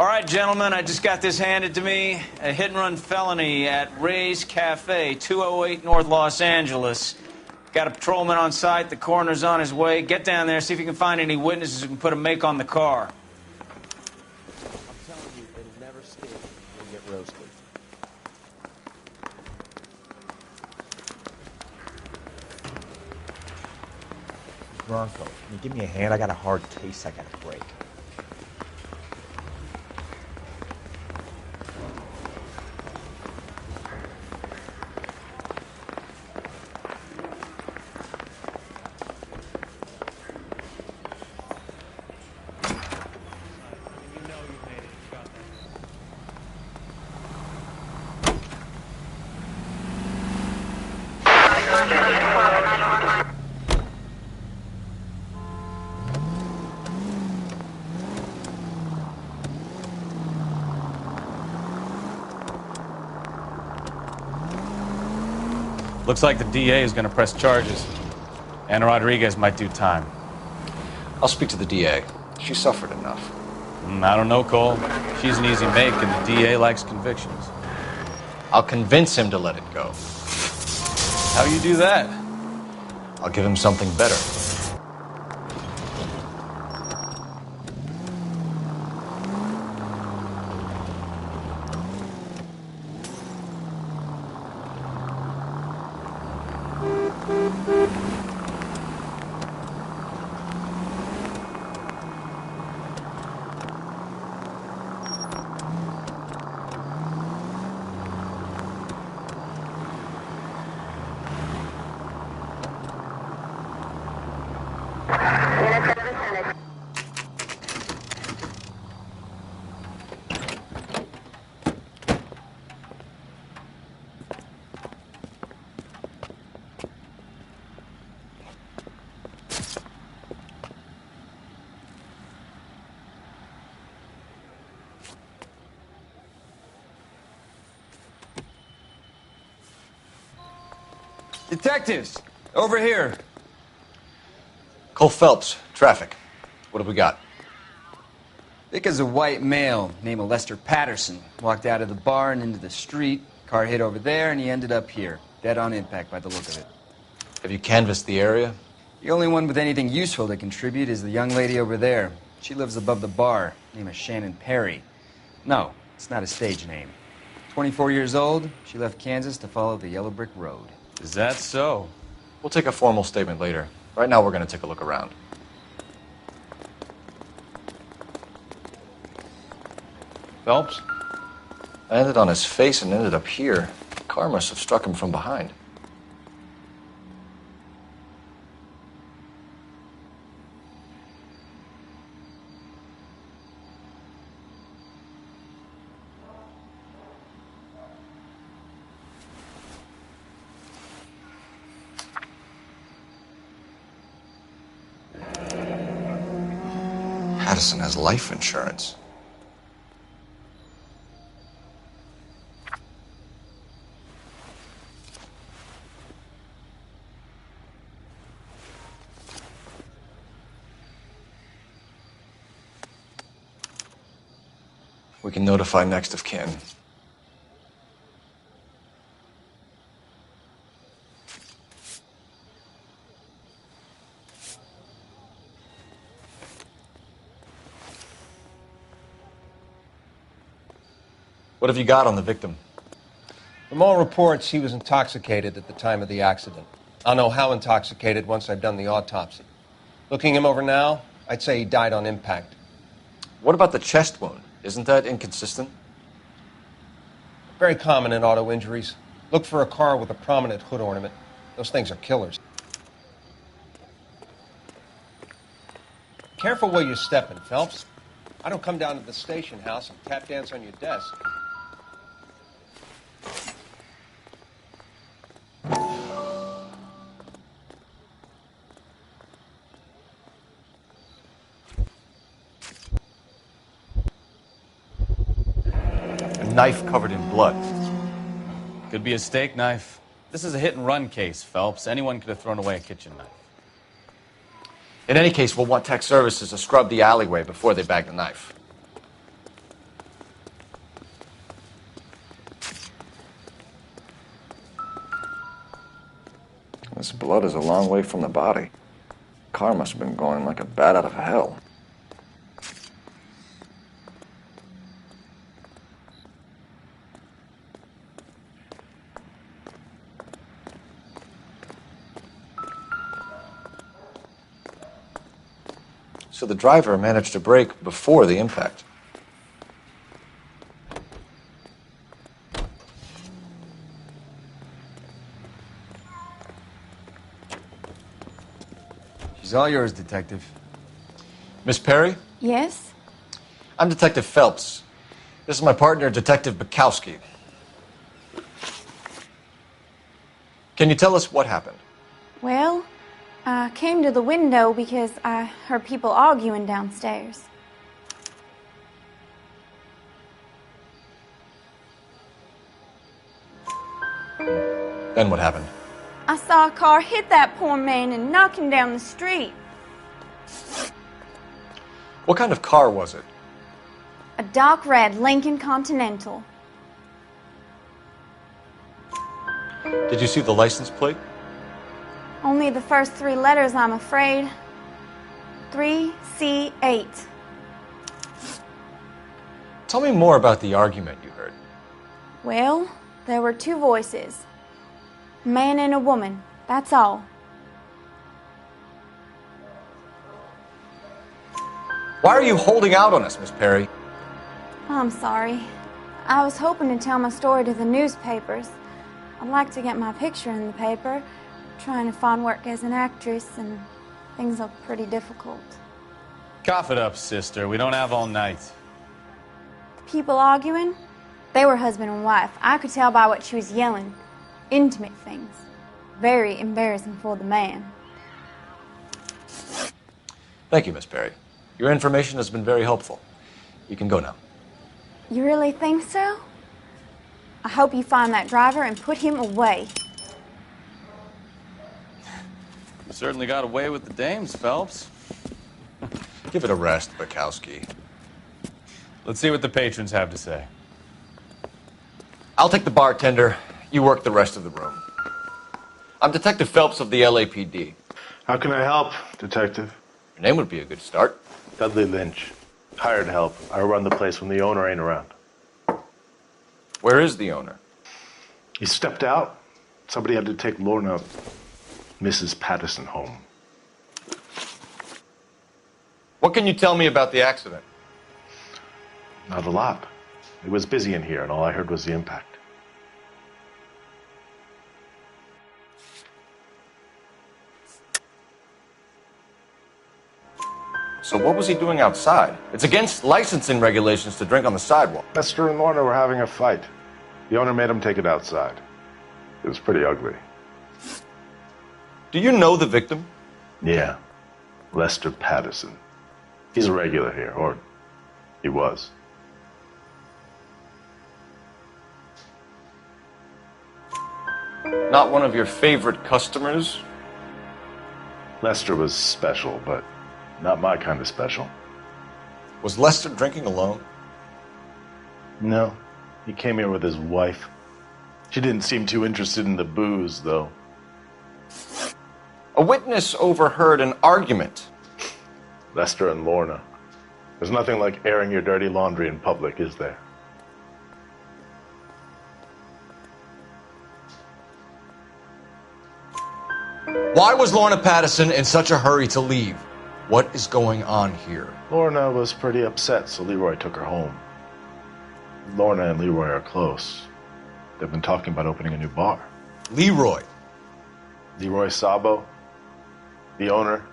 All right, gentlemen, I just got this handed to me. A hit-and-run felony at Ray's Cafe, 208 North Los Angeles. Got a patrolman on site. The coroner's on his way. Get down there, see if you can find any witnesses who can put a make on the car. I'm telling you, it'll never stick. You'll get roasted. Bronco, can you give me a hand? I got a hard case I gotta break. Looks like the DA is going to press charges. Anna Rodriguez might do time. I'll speak to the DA. She suffered enough. I don't know, Cole. She's an easy make, and the DA likes convictions. I'll convince him to let it go. How you do that? I'll give him something better. Detectives, over here. Cole Phelps, traffic. What have we got? Vic is a white male named Lester Patterson. Walked out of the bar and into the street. Car hit over there, and he ended up here. Dead on impact by the look of it. Have you canvassed the area? The only one with anything useful to contribute is the young lady over there. She lives above the bar. Name is Shannon Perry. No, it's not a stage name. 24 years old, she left Kansas to follow the Yellow Brick Road. Is that so? We'll take a formal statement later. Right now, we're going to take a look around. Phelps? I landed on his face and ended up here. The car must have struck him from behind. Patterson has life insurance. We can notify next of kin. What have you got on the victim? From all reports, he was intoxicated at the time of the accident. I'll know how intoxicated once I've done the autopsy. Looking him over now, I'd say he died on impact. What about the chest wound? Isn't that inconsistent? Very common in auto injuries. Look for a car with a prominent hood ornament. Those things are killers. Careful where you're stepping, Phelps. I don't come down to the station house and tap dance on your desk. Knife covered in blood. Could be a steak knife. This is a hit-and-run case, Phelps. Anyone could have thrown away a kitchen knife. In any case, we'll want tech services to scrub the alleyway before they bag the knife. This blood is a long way from the body. Car must have been going like a bat out of hell. So the driver managed to brake before the impact. She's all yours, Detective. Miss Perry? Yes? I'm Detective Phelps. This is my partner, Detective Bukowski. Can you tell us what happened? Well, I came to the window because I heard people arguing downstairs. Then what happened? I saw a car hit that poor man and knock him down the street. What kind of car was it? A dark red Lincoln Continental. Did you see the license plate? Only the first 3 letters, I'm afraid. 3C8. Tell me more about the argument you heard. Well, there were 2 voices. A man and a woman, that's all. Why are you holding out on us, Miss Perry? I'm sorry. I was hoping to tell my story to the newspapers. I'd like to get my picture in the paper. Trying to find work as an actress, and things look pretty difficult. Cough it up, sister. We don't have all night. People arguing? They were husband and wife. I could tell by what she was yelling. Intimate things. Very embarrassing for the man. Thank you, Miss Perry. Your information has been very helpful. You can go now. You really think so? I hope you find that driver and put him away. You certainly got away with the dames, Phelps. Give it a rest, Bukowski. Let's see what the patrons have to say. I'll take the bartender. You work the rest of the room. I'm Detective Phelps of the LAPD. How can I help, Detective? Your name would be a good start. Dudley Lynch. Hired help. I run the place when the owner ain't around. Where is the owner? He stepped out. Somebody had to take Lorna, Mrs. Patterson, home. What can you tell me about the accident? Not a lot. It was busy in here, and all I heard was the impact. So what was he doing outside? It's against licensing regulations to drink on the sidewalk. Lester and Lorna were having a fight. The owner made him take it outside. It was pretty ugly. Do you know the victim? Yeah. Lester Patterson. He's a regular here, or he was. Not one of your favorite customers? Lester was special, but not my kind of special. Was Lester drinking alone? No. He came here with his wife. She didn't seem too interested in the booze, though. A witness overheard an argument. Lester and Lorna. There's nothing like airing your dirty laundry in public, is there? Why was Lorna Patterson in such a hurry to leave? What is going on here? Lorna was pretty upset, so Leroy took her home. Lorna and Leroy are close. They've been talking about opening a new bar. Leroy. Leroy Sabo, the owner.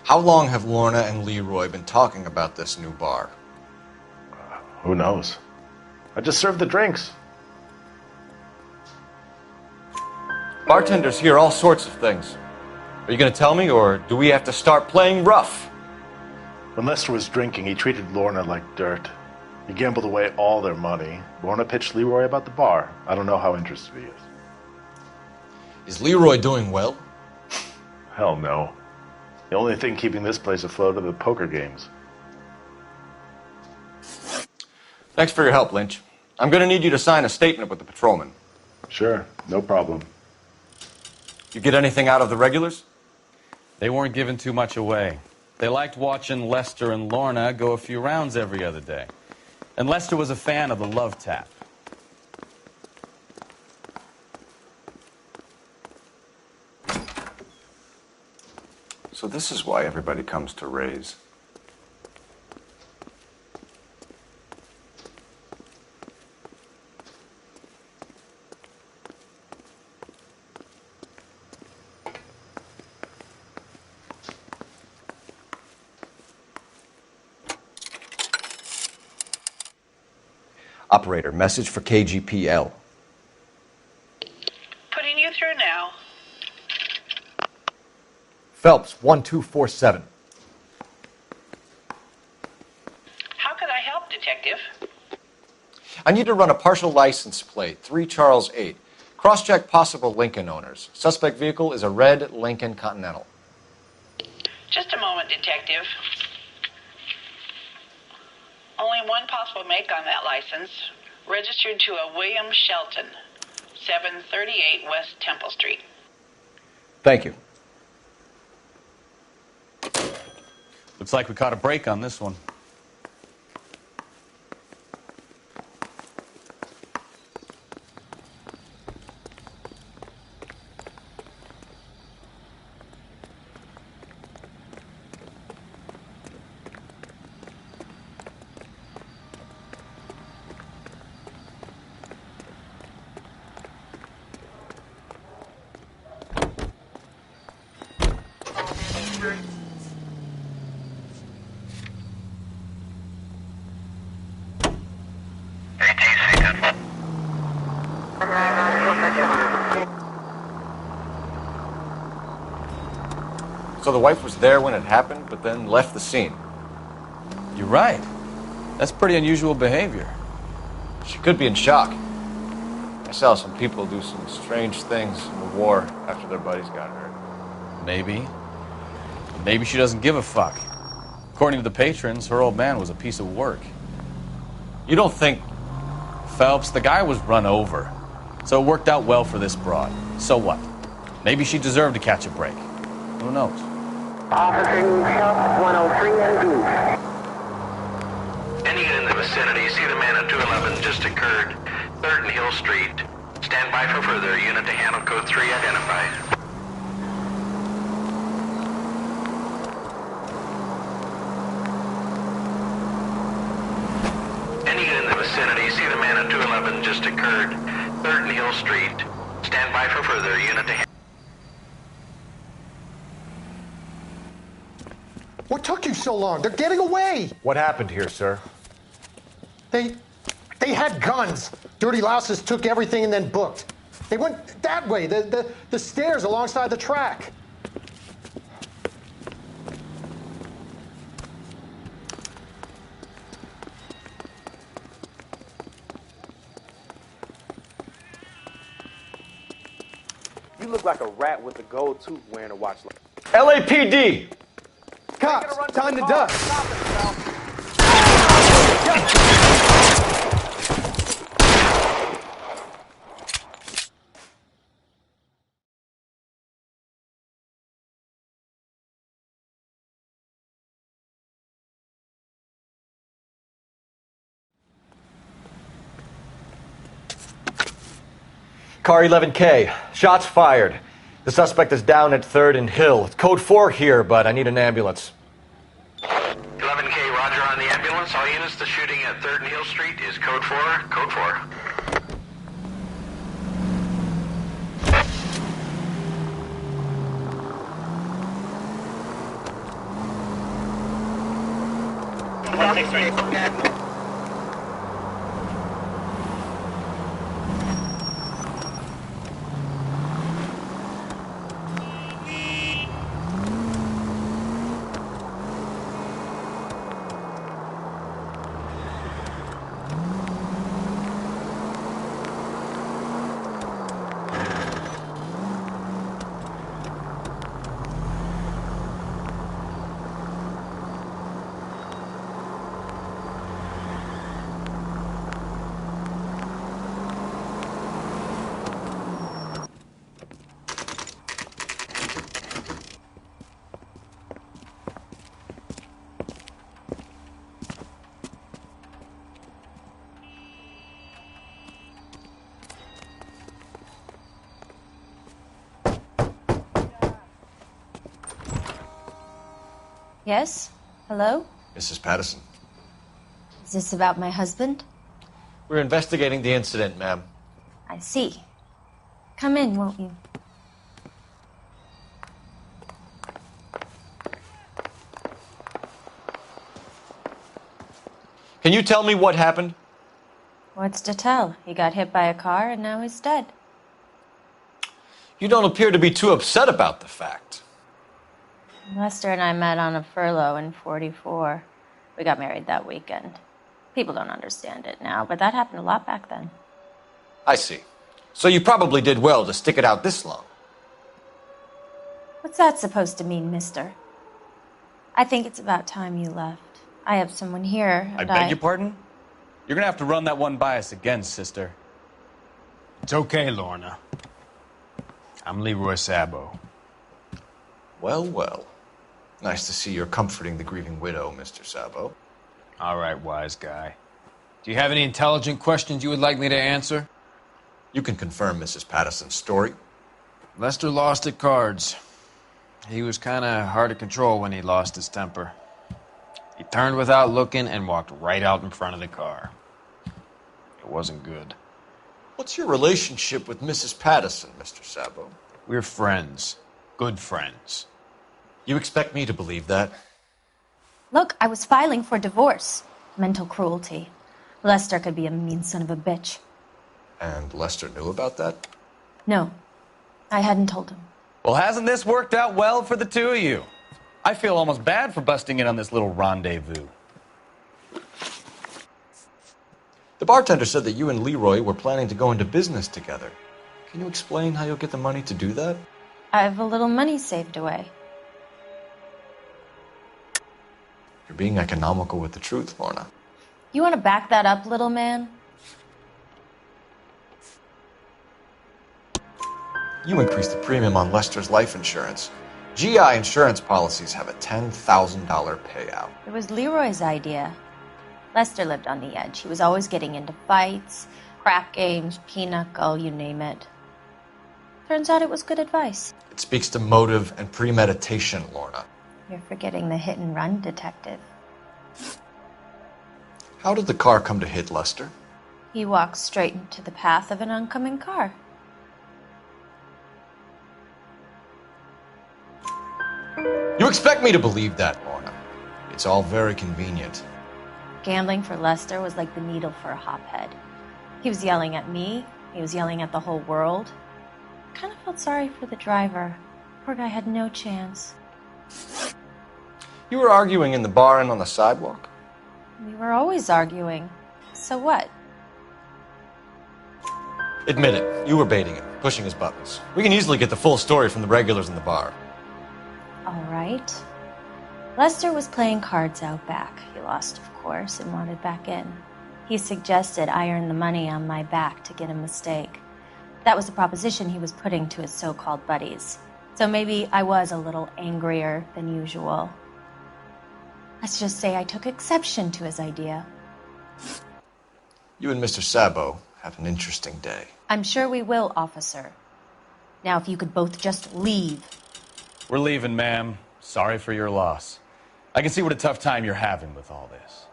How long have Lorna and Leroy been talking about this new bar? Who knows? I just served the drinks. Bartenders hear all sorts of things. Are you going to tell me, or do we have to start playing rough? When Lester was drinking, he treated Lorna like dirt. He gambled away all their money. Lorna pitched Leroy about the bar. I don't know how interested he is. Is Leroy doing well? Hell no. The only thing keeping this place afloat are the poker games. Thanks for your help, Lynch. I'm going to need you to sign a statement with the patrolman. Sure, no problem. You get anything out of the regulars? They weren't giving too much away. They liked watching Lester and Lorna go a few rounds every other day. And Lester was a fan of the love tap. So this is why everybody comes to Ray's. Operator, message for KGPL. Putting you through now. Phelps, 1247. How could I help, Detective? I need to run a partial license plate, 3 Charles 8. Cross-check possible Lincoln owners. Suspect vehicle is a red Lincoln Continental. Just a moment, Detective. Only one possible make on that license. Registered to a William Shelton, 738 West Temple Street. Thank you. Looks like we caught a break on this one. So the wife was there when it happened, but then left the scene. You're right. That's pretty unusual behavior. She could be in shock. I saw some people do some strange things in the war after their buddies got hurt. Maybe. Maybe she doesn't give a fuck. According to the patrons, her old man was a piece of work. You don't think... Phelps, the guy was run over. So it worked out well for this broad. So what? Maybe she deserved to catch a break. Who knows? Officering shop 103 and Any unit in the vicinity, see the man at 211 just occurred. 3rd and Hill Street. Stand by for further. Unit to handle code 3 identified. Any unit in the vicinity, see the man at 211 just occurred. 3rd and Hill Street. Stand by for further. Unit to handle. What took you so long? They're getting away. What happened here, sir? They had guns. Dirty louses took everything and then booked. They went that way, the stairs alongside the track. You look like a rat with a gold tooth wearing a watch. LAPD! Cops, time to duck. Car 11K. Shots fired. The suspect is down at 3rd and Hill. It's code 4 here, but I need an ambulance. 11K, roger on the ambulance. All units, the shooting at 3rd and Hill Street is code 4. Code 4. Yes? Hello? Mrs. Patterson. Is this about my husband? We're investigating the incident, ma'am. I see. Come in, won't you? Can you tell me what happened? What's to tell? He got hit by a car and now he's dead. You don't appear to be too upset about the fact. Lester and I met on a furlough in '44. We got married that weekend. People don't understand it now, but that happened a lot back then. I see. So you probably did well to stick it out this long. What's that supposed to mean, mister? I think it's about time you left. I have someone here, I and beg your pardon? You're gonna have to run that one by us again, sister. It's okay, Lorna. I'm Leroy Sabo. Well, well. Nice to see you're comforting the grieving widow, Mr. Sabo. All right, wise guy. Do you have any intelligent questions you would like me to answer? You can confirm Mrs. Patterson's story. Lester lost at cards. He was kind of hard to control when he lost his temper. He turned without looking and walked right out in front of the car. It wasn't good. What's your relationship with Mrs. Patterson, Mr. Sabo? We're friends. Good friends. You expect me to believe that? Look, I was filing for divorce. Mental cruelty. Lester could be a mean son of a bitch. And Lester knew about that? No, I hadn't told him. Well, hasn't this worked out well for the two of you? I feel almost bad for busting in on this little rendezvous. The bartender said that you and Leroy were planning to go into business together. Can you explain how you'll get the money to do that? I have a little money saved away. You're being economical with the truth, Lorna. You want to back that up, little man? You increased the premium on Lester's life insurance. GI insurance policies have a $10,000 payout. It was Leroy's idea. Lester lived on the edge. He was always getting into fights, crap games, pinochle, you name it. Turns out it was good advice. It speaks to motive and premeditation, Lorna. You're forgetting the hit and run detective. How did the car come to hit Lester? He walked straight into the path of an oncoming car. You expect me to believe that, Lorna? It's all very convenient. Gambling for Lester was like the needle for a hophead. He was yelling at me. He was yelling at the whole world. I kind of felt sorry for the driver. Poor guy had no chance. You were arguing in the bar and on the sidewalk? We were always arguing. So what? Admit it. You were baiting him, pushing his buttons. We can easily get the full story from the regulars in the bar. All right. Lester was playing cards out back. He lost, of course, and wanted back in. He suggested I earn the money on my back to get a mistake. That was the proposition he was putting to his so-called buddies. So maybe I was a little angrier than usual. Let's just say I took exception to his idea. You and Mr. Sabo have an interesting day. I'm sure we will, officer. Now, if you could both just leave. We're leaving, ma'am. Sorry for your loss. I can see what a tough time you're having with all this.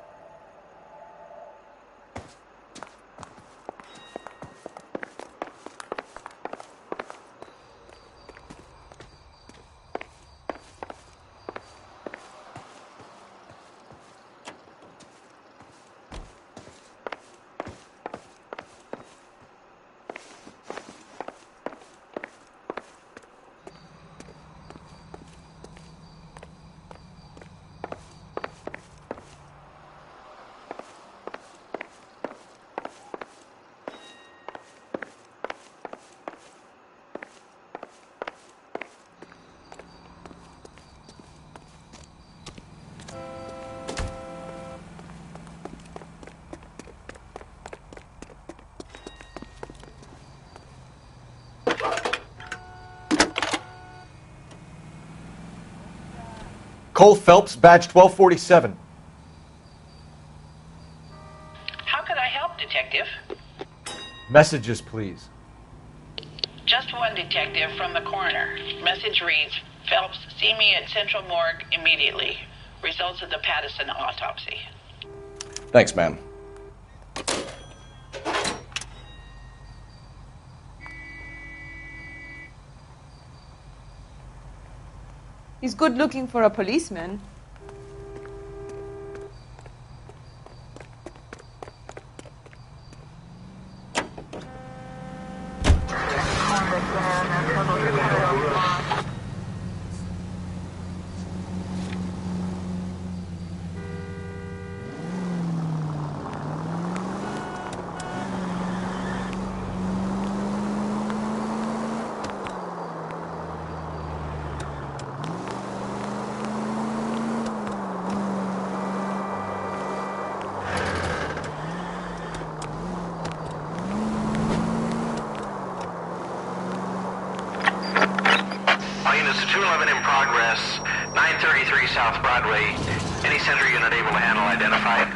Cole Phelps, badge 1247. How could I help, Detective? Messages, please. Just one detective from the coroner. Message reads, Phelps, see me at Central Morgue immediately. Results of the Patterson autopsy. Thanks, ma'am. He's good looking for a policeman. All units to 211 in progress, 933 South Broadway. Any center unit able to handle identify?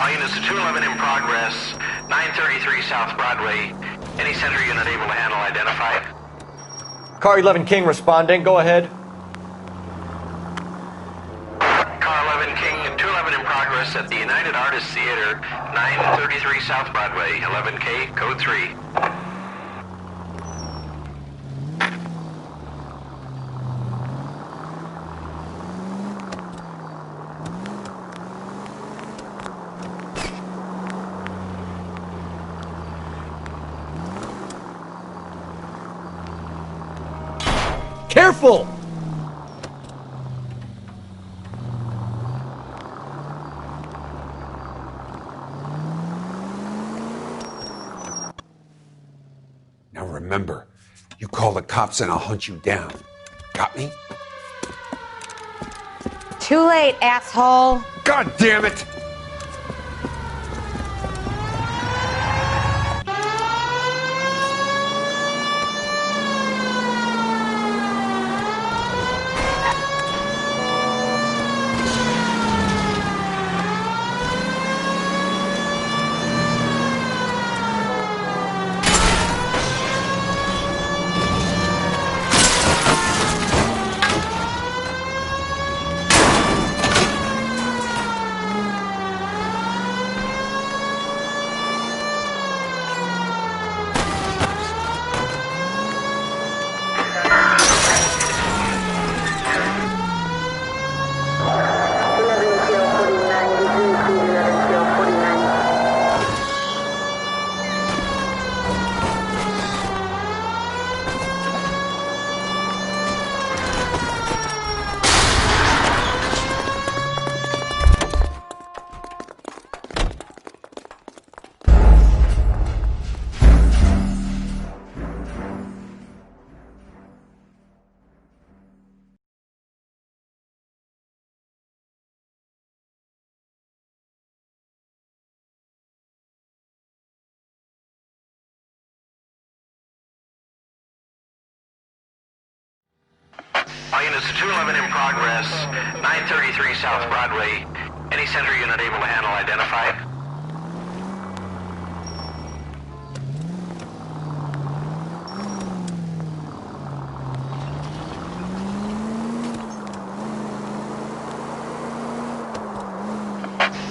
All units to 211 in progress, 933 South Broadway. Any center unit able to handle identify? Car 11 King responding. Go ahead. Car 11 King, 211 in progress at the United Artists Theater, 933 South Broadway, 11K, code 3. Careful! Now remember, you call the cops and I'll hunt you down. Got me? Too late, asshole. God damn it! All units to 211 in progress, 933 South Broadway. Any center unit able to handle identify?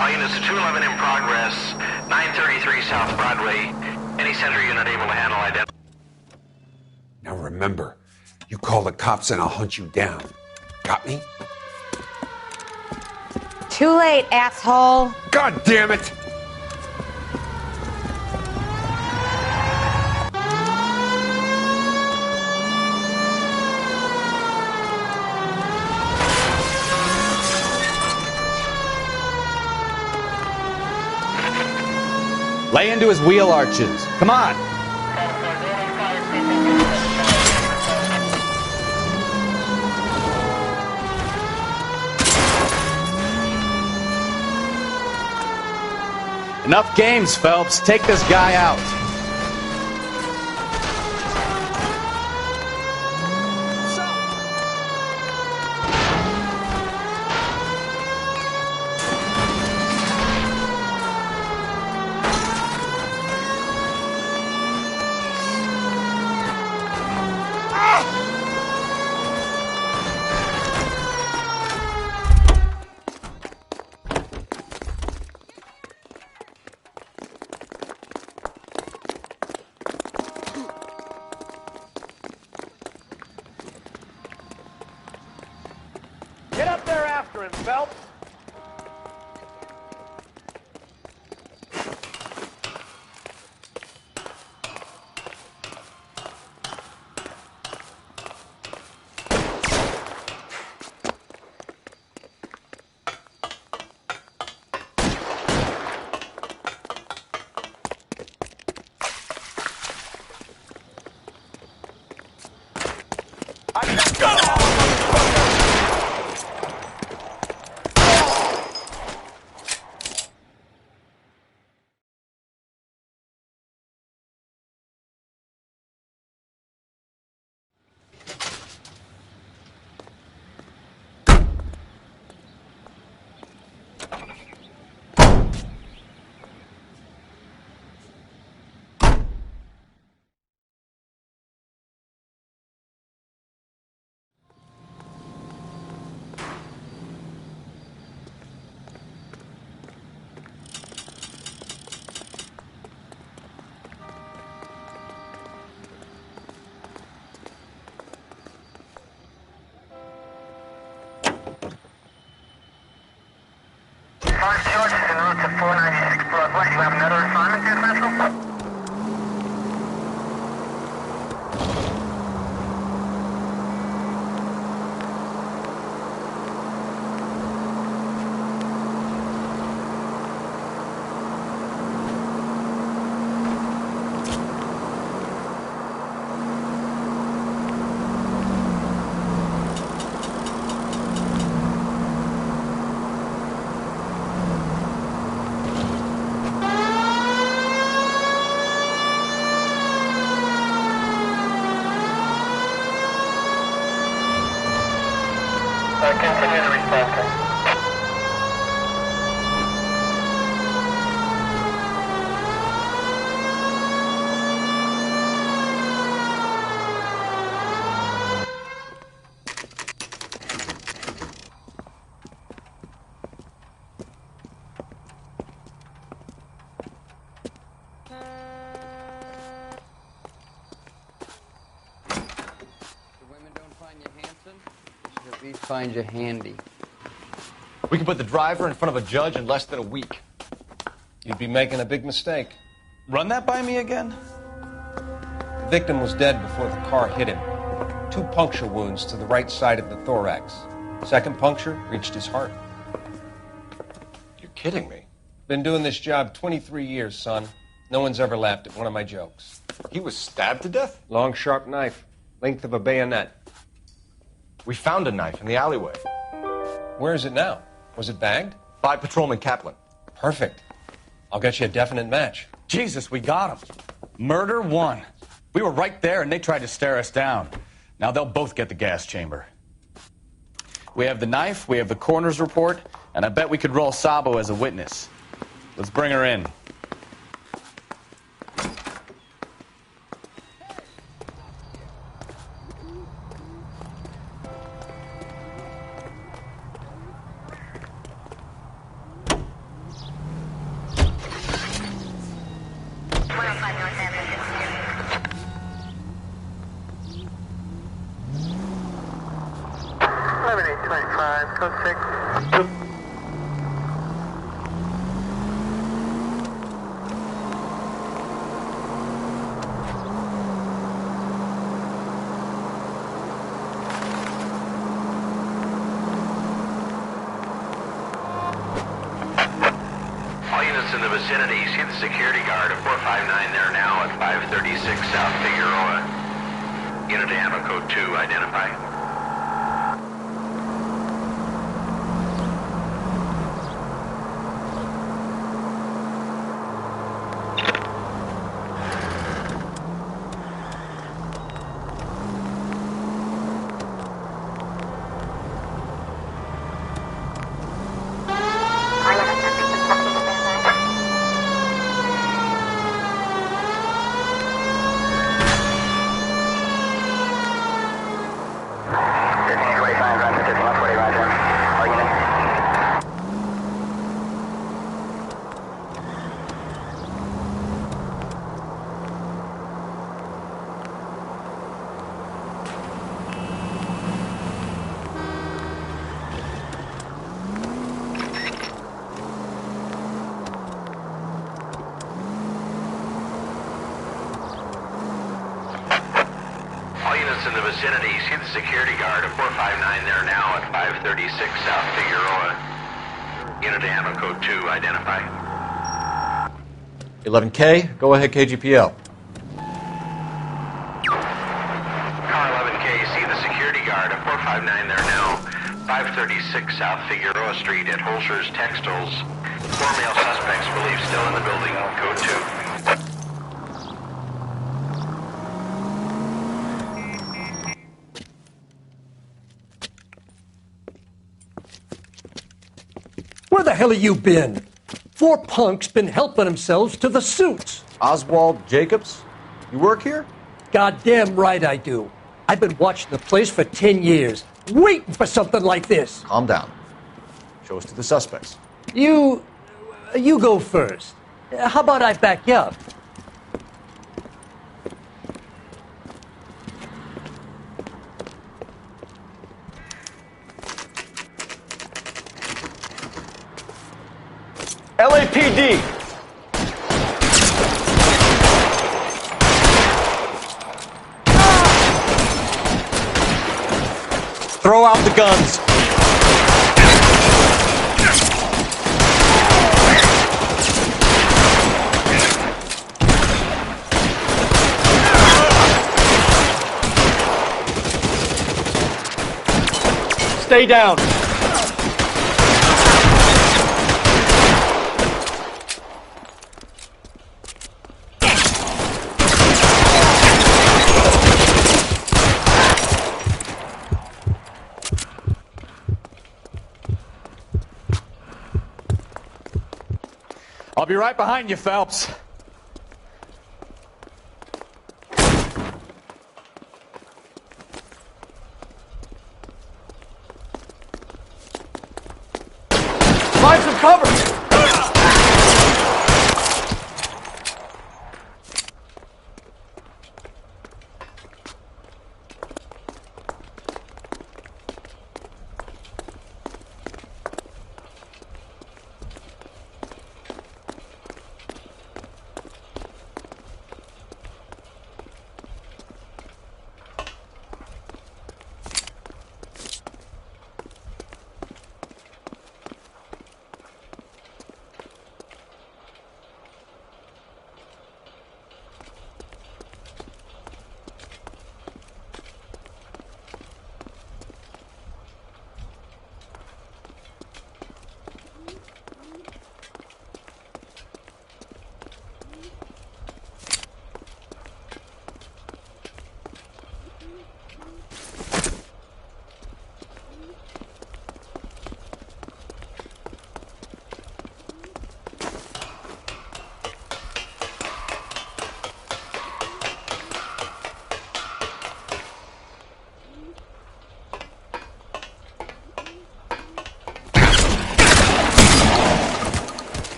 All units to 211 in progress, 933 South Broadway. Any center unit able to handle identify? Now remember, you call the cops and I'll hunt you down. Got me? Too late, asshole. God damn it! Lay into his wheel arches. Come on. Enough games, Phelps. Take this guy out. Get up there after him, Phelps. George is en route to 496 Broadway. You have another assignment here, Central? Continue to respond, sir. At least find you handy. We can put the driver in front of a judge in less than a week. You'd be making a big mistake. Run that by me again? The victim was dead before the car hit him. 2 puncture wounds to the right side of the thorax. Second puncture reached his heart. You're kidding me. Been doing this job 23 years, son. No one's ever laughed at one of my jokes. He was stabbed to death? Long, sharp knife. Length of a bayonet. We found a knife in the alleyway. Where is it now? Was it bagged? By Patrolman Kaplan. Perfect. I'll get you a definite match. Jesus, we got him. Murder 1. We were right there and they tried to stare us down. Now they'll both get the gas chamber. We have the knife, we have the coroner's report, and I bet we could roll Sabo as a witness. Let's bring her in. All units in the vicinity, see the security guard at 459 there now at 536 South Figueroa. Unit to handle code 2, identify. In the vicinity, see the security guard at 459 there now at 536 South Figueroa. Unit to handle code 2, identify. 11K, go ahead, KGPL. Car 11K, see the security guard at 459 there now, 536 South Figueroa Street at Holscher's Textiles. 4 male suspects believed still in the building, code 2. Where the hell have you been? 4 punks been helping themselves to the suits. Oswald Jacobs, you work here? Goddamn right I do. I've been watching the place for 10 years, waiting for something like this. Calm down. Show us to the suspects. You go first. How about I back you up? LAPD! Throw out the guns. Stay down. I'll be right behind you, Phelps. Find some cover!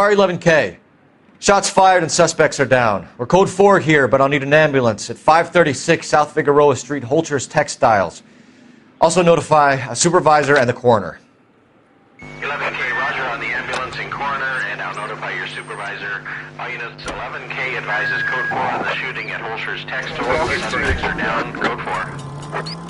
Car 11K. Shots fired and suspects are down. We're code 4 here, but I'll need an ambulance at 536 South Figueroa Street, Holcher's Textiles. Also notify a supervisor and the coroner. 11K, roger on the ambulance and coroner, and I'll notify your supervisor. All units, 11K advises code 4 on the shooting at Holcher's Textiles. Suspects are down, code 4.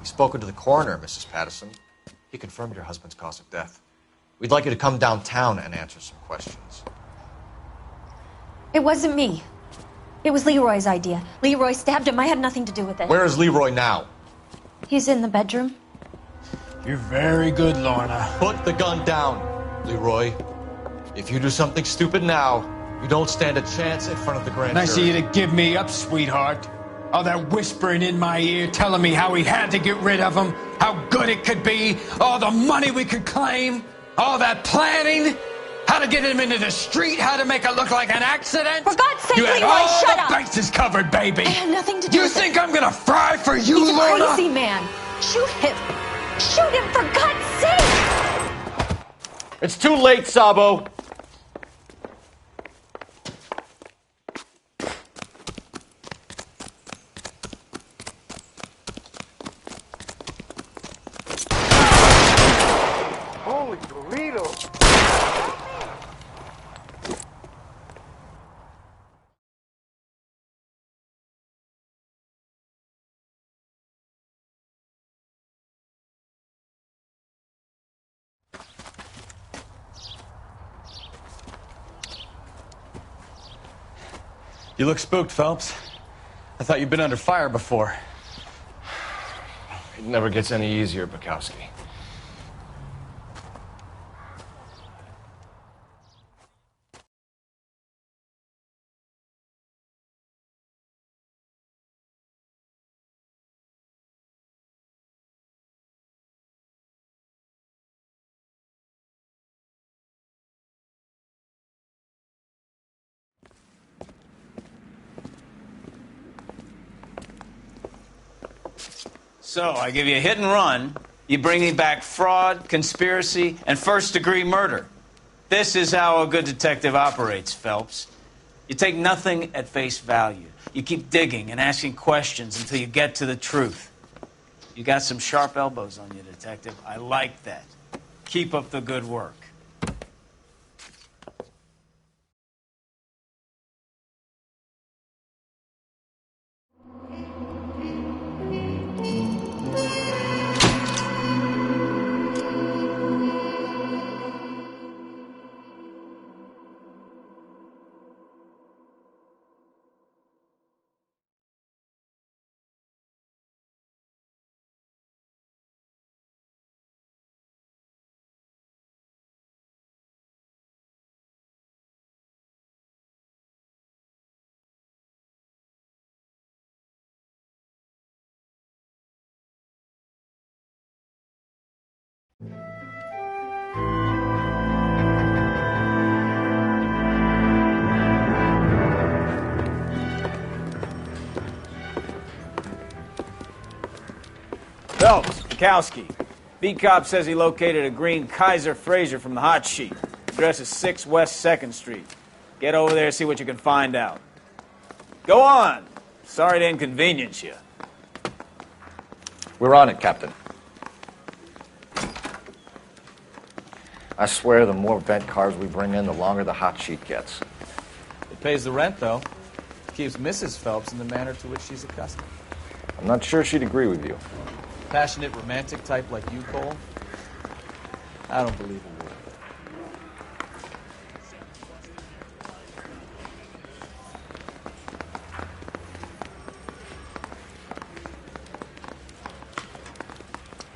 Spoken to the coroner, Mrs. Patterson. He confirmed your husband's cause of death. We'd like you to come downtown and answer some questions. It wasn't me. It was Leroy's idea. Leroy stabbed him. I had nothing to do with it. Where is Leroy now? He's in the bedroom. You're very good, Lorna. Put the gun down, Leroy. If you do something stupid now, you don't stand a chance in front of the grand jury. Nice of you to give me up, sweetheart. All that whispering in my ear, telling me how we had to get rid of him, how good it could be, all the money we could claim, all that planning, how to get him into the street, how to make it look like an accident. For God's sake, you had Leroy, all shut the up. bases covered, baby. I had nothing to do You with think it. I'm gonna fry for you, He's Lorna? a crazy man. Shoot him. Shoot him, for God's sake. It's too late, Sabo. Holy Toledo! You look spooked, Phelps. I thought you'd been under fire before. It never gets any easier, Bukowski. So, I give you a hit and run. You bring me back fraud, conspiracy, and first-degree murder. This is how a good detective operates, Phelps. You take nothing at face value. You keep digging and asking questions until you get to the truth. You got some sharp elbows on you, detective. I like that. Keep up the good work. Phelps, Kowski. Beat cop says he located a green Kaiser Fraser from the hot sheet. Address is 6 West 2nd Street. Get over there, see what you can find out. Go on. Sorry to inconvenience you. We're on it, Captain. I swear the more vent cars we bring in, the longer the hot sheet gets. It pays the rent, though. Keeps Mrs. Phelps in the manner to which she's accustomed. I'm not sure she'd agree with you. Passionate, romantic type like you, Cole? I don't believe a word.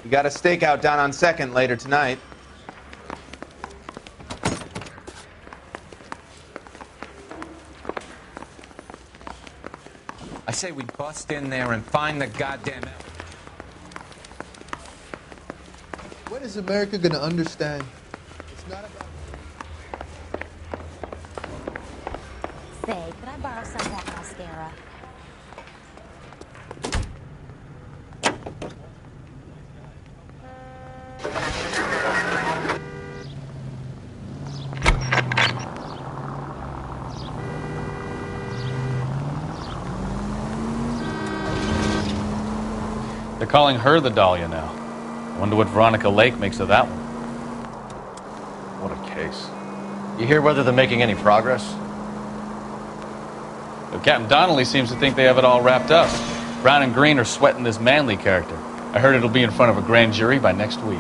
We got a stakeout down on 2nd later tonight. I say we bust in there and find the goddamn elephant. When is America gonna understand? It's not about... Say, could I borrow some of that mascara? They're calling her the Dahlia now. I wonder what Veronica Lake makes of that one. What a case. You hear whether they're making any progress? But Captain Donnelly seems to think they have it all wrapped up. Brown and Green are sweating this Manley character. I heard it'll be in front of a grand jury by next week.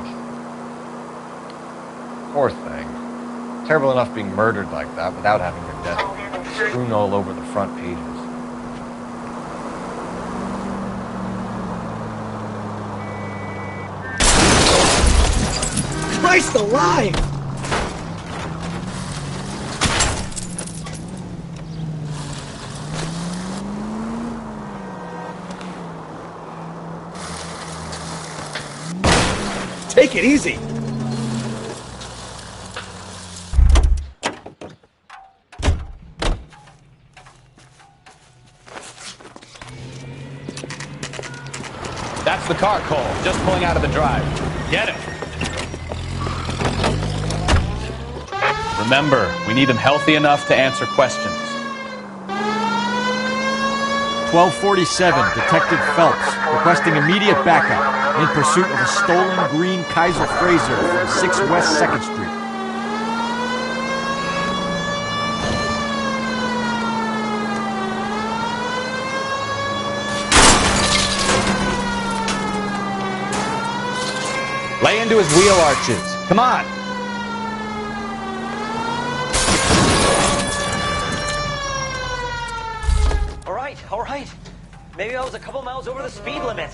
Poor thing. Terrible enough being murdered like that without having her death strewn all over the front pages. Christ alive! Take it easy. That's the car, Cole. Just pulling out of the drive. Get it. Remember, we need him healthy enough to answer questions. 1247, Detective Phelps, requesting immediate backup in pursuit of a stolen green Kaiser Fraser from 6 West 2nd Street. Lay into his wheel arches. Come on. All right. Maybe I was a couple miles over the speed limit.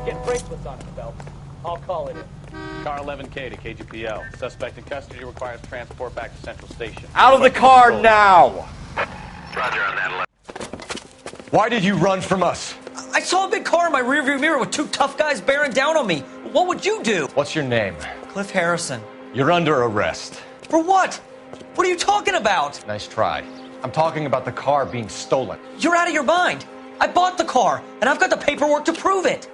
Get bracelets on him, Phelps. I'll call it in. Car 11K to KGPL. Suspect in custody requires transport back to Central Station. Out of the car now! Roger on that. Why did you run from us? I saw a big car in my rearview mirror with 2 tough guys bearing down on me. What would you do? What's your name? Cliff Harrison. You're under arrest. For what? What are you talking about? Nice try. I'm talking about the car being stolen. You're out of your mind. I bought the car, and I've got the paperwork to prove it.